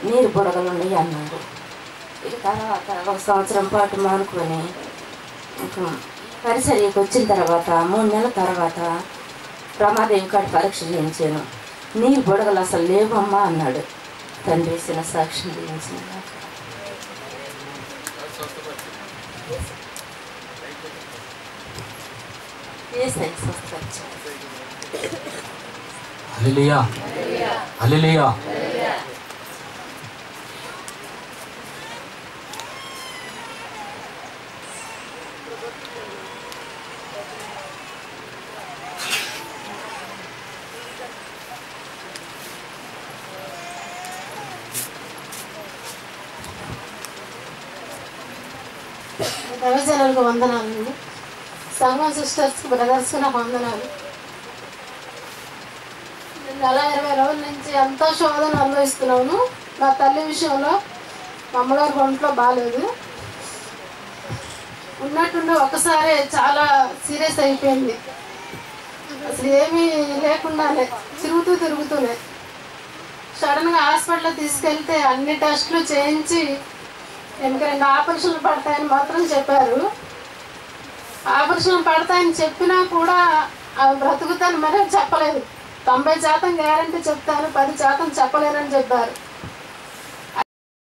నీరు బుడగలు ఉన్నాయి అన్నాడు. ఇక తర్వాత 1 సంవత్సరం పాటు మానుకొని ఇంకా పరిసరికి వచ్చిన తర్వాత 3 నెలల తర్వాత రమాదేవి కాడ పరీక్ష చేయించాను. నీరు బుడగలు అసలు లేవమ్మా అన్నాడు. తండ్రి ఇచ్చిన సాక్ష్యం చేయించిన హల్లెలూయా హల్లెలూయా. దైవజనులకు వందనాలండి. సంఘం సిస్టర్స్కి బ్రదర్స్కి నాకు వందనాలు. నెల 20 రోజుల నుంచి ఎంతో శోధన అనుభవిస్తున్నాను. మా తల్లి విషయంలో మా అమ్మగారికి ఒంట్లో బాగాలేదు. ఉన్నట్టుండి ఒకసారి చాలా సీరియస్ అయిపోయింది. అసలు ఏమీ లేకుండానే తిరుగుతూనే సడన్గా హాస్పిటల్లో తీసుకెళ్తే అన్ని టెస్టులు చేయించి ఇంకా 2 ఆపరేషన్లు పడతాయని మాత్రం చెప్పారు. ఆపరేషన్ పడతాయని చెప్పినా కూడా అవి బ్రతుకుతాను మరి చెప్పలేదు. 90% గ్యారంటీ చెప్తాను, 10% చెప్పలేరని చెప్పారు.